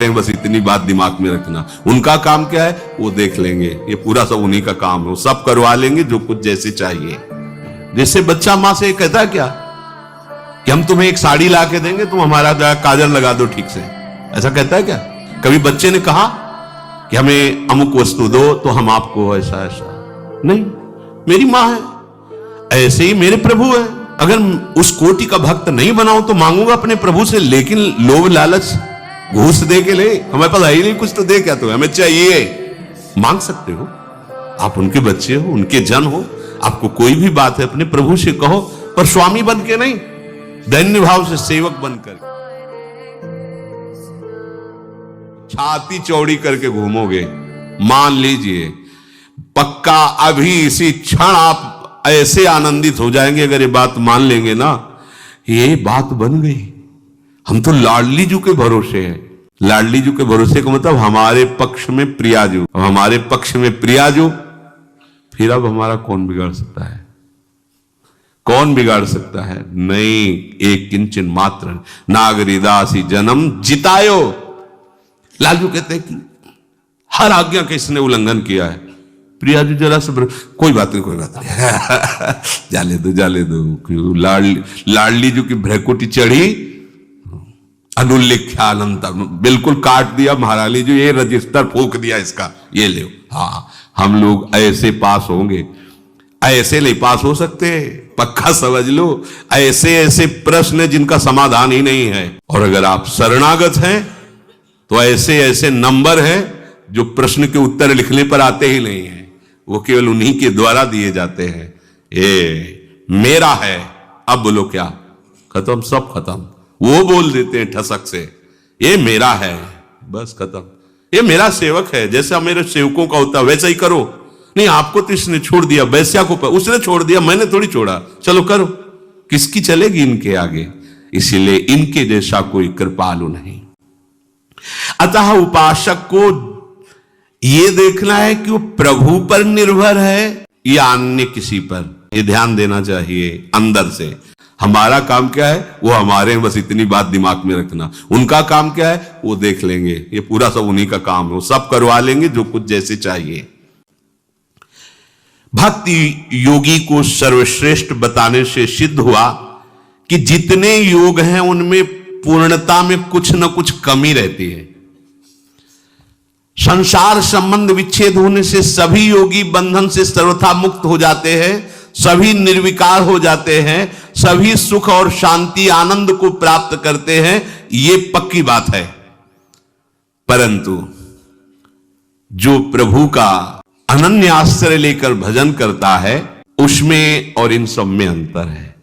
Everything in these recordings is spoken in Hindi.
बस इतनी बात दिमाग में रखना। उनका काम क्या है वो देख लेंगे, ये पूरा सब उन्हीं का काम है, वो सब करवा लेंगे जो कुछ जैसे चाहिए। जैसे बच्चा माँ से कहता है क्या कि हम तुम्हें एक साड़ी ला के देंगे, तुम हमारा काजल लगा दो ठीक से, ऐसा कहता है क्या? कभी बच्चे ने कहा कि हमें अमुक वस्तु दो तो हम आपको ऐसा ऐसा नहीं। मेरी माँ है, ऐसे ही मेरे प्रभु है। अगर उस कोटि का भक्त नहीं बनाऊं तो मांगूंगा अपने प्रभु से, लेकिन लोभ लालच घूस दे के ले, हमारे पास है ही नहीं कुछ तो दे क्या तुम्हें, हमें चाहिए। मांग सकते हो, आप उनके बच्चे हो, उनके जन हो, आपको कोई भी बात है अपने प्रभु से कहो, पर स्वामी बन के नहीं, दैन्य भाव से सेवक बनकर। छाती चौड़ी करके घूमोगे, मान लीजिए पक्का अभी इसी क्षण आप ऐसे आनंदित हो जाएंगे अगर ये बात मान लेंगे ना, ये बात बन गई। हम तो लाडली जू के भरोसे हैं। लाडली जू के भरोसे का मतलब हमारे पक्ष में प्रियाजू, हमारे पक्ष में प्रियाजू, फिर अब हमारा कौन बिगाड़ सकता है? कौन बिगाड़ सकता है? नहीं, एक किंचन मात्र नागरिदासी जन्म जितायो। लालजू कहते हैं कि हर आज्ञा का इसने उल्लंघन किया है। प्रियाजू जरा से कोई बात नहीं, कोई बात नहीं जाले दो। लाडली जू की भ्रकुटी चढ़ी, अनुल्लेख्यानंतर बिल्कुल काट दिया महारानी जी, ये रजिस्टर फूक दिया इसका, ये ले। हाँ, हम लोग ऐसे पास होंगे, ऐसे नहीं पास हो सकते, पक्का समझ लो। ऐसे ऐसे प्रश्न है जिनका समाधान ही नहीं है, और अगर आप शरणागत हैं तो ऐसे ऐसे नंबर हैं जो प्रश्न के उत्तर लिखने पर आते ही नहीं है, वो केवल उन्हीं के द्वारा दिए जाते हैं। ये मेरा है, अब बोलो क्या? खत्म, सब खत्म। वो बोल देते हैं ठसक से, ये मेरा है, बस खत्म। ये मेरा सेवक है, जैसा मेरे सेवकों का होता है वैसा ही करो। नहीं, आपको तो इसने छोड़ दिया, वैश्या को उसने छोड़ दिया, मैंने थोड़ी छोड़ा, चलो करो। किसकी चलेगी इनके आगे? इसीलिए इनके जैसा कोई कृपालु नहीं। अतः उपासक को यह देखना है कि वो प्रभु पर निर्भर है या अन्य किसी पर, ये ध्यान देना चाहिए अंदर से। हमारा काम क्या है वो हमारे हैं, बस इतनी बात दिमाग में रखना। उनका काम क्या है वो देख लेंगे, ये पूरा सब उन्हीं का काम है, वो सब करवा लेंगे जो कुछ जैसे चाहिए। भक्ति योगी को सर्वश्रेष्ठ बताने से सिद्ध हुआ कि जितने योग हैं उनमें पूर्णता में कुछ न कुछ कमी रहती है। संसार संबंध विच्छेद होने से सभी योगी बंधन से सर्वथा मुक्त हो जाते हैं, सभी निर्विकार हो जाते हैं, सभी सुख और शांति आनंद को प्राप्त करते हैं, ये पक्की बात है। परंतु जो प्रभु का अनन्य आश्रय लेकर भजन करता है उसमें और इन सब में अंतर है।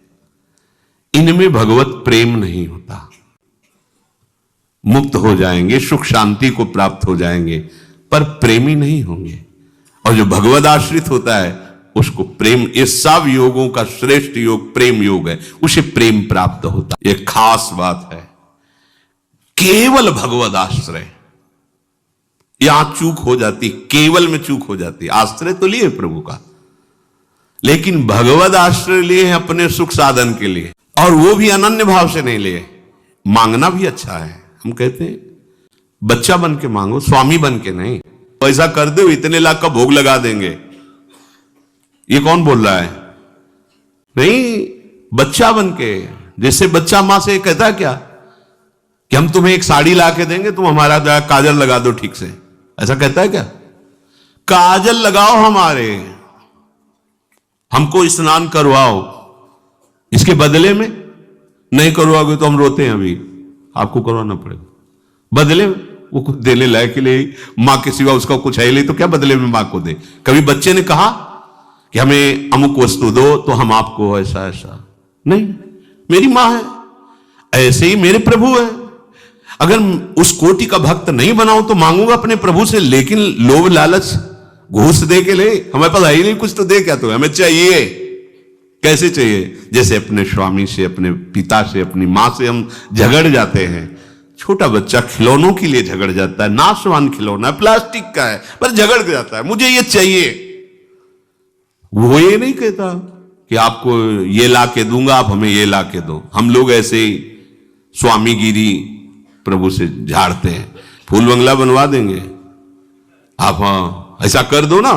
इनमें भगवत प्रेम नहीं होता। मुक्त हो जाएंगे, सुख शांति को प्राप्त हो जाएंगे, पर प्रेमी नहीं होंगे। और जो भगवद आश्रित होता है उसको प्रेम, इस सब योगों का श्रेष्ठ योग प्रेम योग है, उसे प्रेम प्राप्त होता है। यह खास बात है। केवल भगवद आश्रय, यहां चूक हो जाती, केवल में चूक हो जाती। आश्रय तो लिए प्रभु का, लेकिन भगवद आश्रय लिए हैं अपने सुख साधन के लिए, और वो भी अनन्य भाव से नहीं लिए। मांगना भी अच्छा है, हम कहते हैं बच्चा बन के मांगो, स्वामी बन के नहीं। पैसा कर दो, इतने लाख का भोग लगा देंगे, ये कौन बोल रहा है? नहीं, बच्चा बन के। जैसे बच्चा मां से कहता है क्या कि हम तुम्हें एक साड़ी ला के देंगे, तुम हमारा काजल लगा दो ठीक से, ऐसा कहता है क्या? काजल लगाओ, हमारे हमको स्नान करवाओ, इसके बदले में नहीं करवाओगे तो हम रोते हैं, अभी आपको करवाना पड़ेगा। बदले में वो कुछ देने लायक के लिए, मां के सिवा उसका कुछ है नहीं, तो क्या बदले में मां को दे? कभी बच्चे ने कहा कि हमें अमुक वस्तु दो तो हम आपको ऐसा ऐसा नहीं। मेरी मां है, ऐसे ही मेरे प्रभु है। अगर उस कोटि का भक्त नहीं बनाऊं तो मांगूंगा अपने प्रभु से, लेकिन लोभ लालच घूस दे के ले, हमारे पास है ही नहीं कुछ तो दे क्या तुम्हें, हमें चाहिए। कैसे चाहिए? जैसे अपने स्वामी से, अपने पिता से, अपनी मां से हम झगड़ जाते हैं। छोटा बच्चा खिलौनों के लिए झगड़ जाता है, नाशवान खिलौना है, प्लास्टिक का है, पर झगड़ जाता है, मुझे ये चाहिए। वो ये नहीं कहता कि आपको ये ला के दूंगा, आप हमें ये ला के दो। हम लोग ऐसे ही स्वामीगिरी प्रभु से झाड़ते हैं, फूल बंगला बनवा देंगे आप। हाँ ऐसा कर दो ना,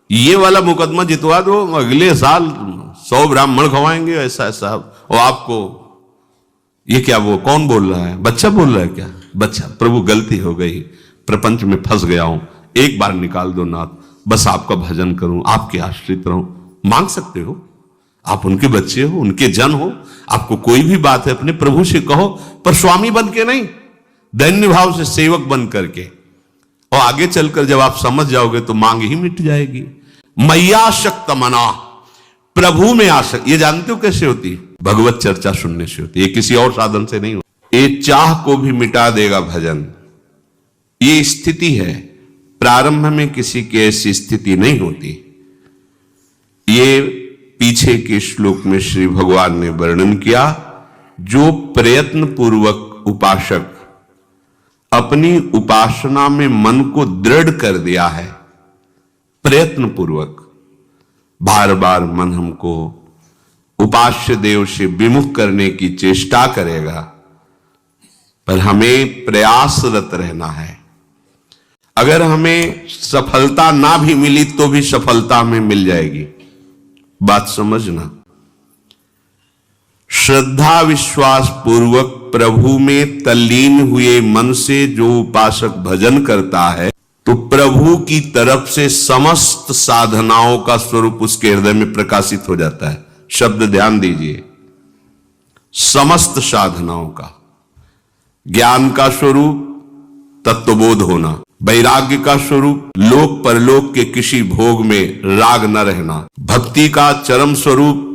ये वाला मुकदमा जितवा दो, अगले साल 100 ब्राह्मण खवाएंगे ऐसा ऐसा। और आपको ये क्या, वो कौन बोल रहा है, बच्चा बोल रहा है क्या? बच्चा, प्रभु गलती हो गई, प्रपंच में फंस गया हूं, एक बार निकाल दो नाथ, बस आपका भजन करूं, आपके आश्रित रहूं। मांग सकते हो, आप उनके बच्चे हो, उनके जन हो, आपको कोई भी बात है अपने प्रभु से कहो, पर स्वामी बन के नहीं, दैन्य भाव से सेवक बन करके। और आगे चलकर जब आप समझ जाओगे तो मांग ही मिट जाएगी। मैयाशक्त मना, प्रभु में आसक्त, ये जानते हो कैसे होती है? भगवत चर्चा सुनने से होती है, ये किसी और साधन से नहीं होती। ये चाह को भी मिटा देगा भजन, ये स्थिति है। प्रारंभ में किसी की ऐसी स्थिति नहीं होती। ये पीछे के श्लोक में श्री भगवान ने वर्णन किया, जो प्रयत्न पूर्वक उपासक अपनी उपासना में मन को दृढ़ कर दिया है, प्रयत्न पूर्वक बार बार मन हमको उपास्य देव से विमुख करने की चेष्टा करेगा, पर हमें प्रयासरत रहना है। अगर हमें सफलता ना भी मिली तो भी सफलता में मिल जाएगी, बात समझना। श्रद्धा विश्वास पूर्वक प्रभु में तल्लीन हुए मन से जो उपासक भजन करता है, तो प्रभु की तरफ से समस्त साधनाओं का स्वरूप उसके हृदय में प्रकाशित हो जाता है। शब्द ध्यान दीजिए, समस्त साधनाओं का। ज्ञान का स्वरूप तत्वबोध होना, वैराग्य का स्वरूप लोक परलोक के किसी भोग में राग न रहना, भक्ति का चरम स्वरूप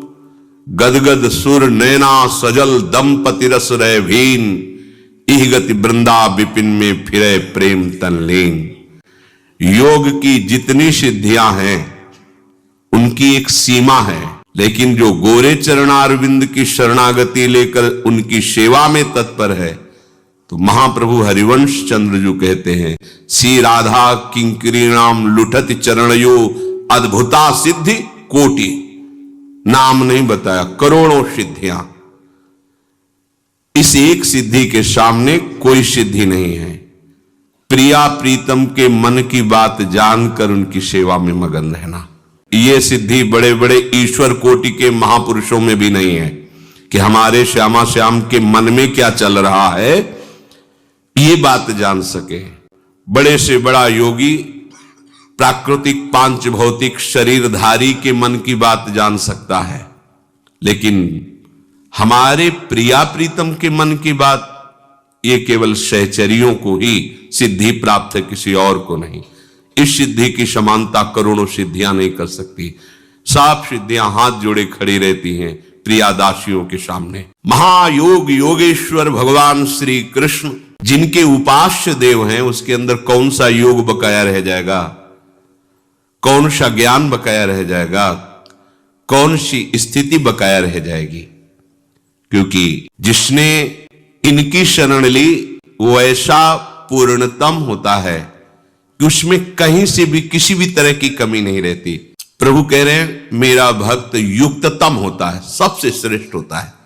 गदगद सुर नैना सजल दंपति रस रह भीन, इह गति वृंदा विपिन में फिरे प्रेम तनलीन। योग की जितनी सिद्धियां हैं उनकी एक सीमा है, लेकिन जो गोरे चरणारविंद की शरणागति लेकर उनकी सेवा में तत्पर है, तो महाप्रभु हरिवंश चंद्रजू कहते हैं, श्री राधा किंकरीणाम लुठति चरणयो अद्भुता सिद्धि कोटि। नाम नहीं बताया, करोड़ों सिद्धियां, इस एक सिद्धि के सामने कोई सिद्धि नहीं है। प्रिया प्रीतम के मन की बात जानकर उनकी सेवा में मगन रहना, ये सिद्धि बड़े बड़े ईश्वर कोटि के महापुरुषों में भी नहीं है कि हमारे श्यामा श्याम के मन में क्या चल रहा है ये बात जान सके। बड़े से बड़ा योगी प्राकृतिक पांच भौतिक शरीरधारी के मन की बात जान सकता है, लेकिन हमारे प्रिया प्रीतम के मन की बात ये केवल सहचरियों को ही सिद्धि प्राप्त है, किसी और को नहीं। इस सिद्धि की समानता करोड़ों सिद्धियां नहीं कर सकती। साफ सिद्धियां हाथ जोड़े खड़ी रहती हैं प्रियादासियों के सामने। महायोग योगेश्वर भगवान श्री कृष्ण जिनके उपास्य देव हैं, उसके अंदर कौन सा योग बकाया रह जाएगा, कौन सा ज्ञान बकाया रह जाएगा, कौन सी स्थिति बकाया रह जाएगी? क्योंकि जिसने इनकी शरण ली वो ऐसा पूर्णतम होता है कि उसमें कहीं से भी किसी भी तरह की कमी नहीं रहती। प्रभु कह रहे हैं मेरा भक्त युक्ततम होता है, सबसे श्रेष्ठ होता है।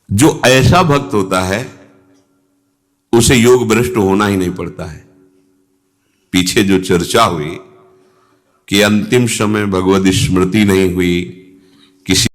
जो ऐसा भक्त होता है उसे योग भ्रष्ट होना ही नहीं पड़ता है। पीछे जो चर्चा हुई कि अंतिम समय भगवत स्मृति नहीं हुई, किसी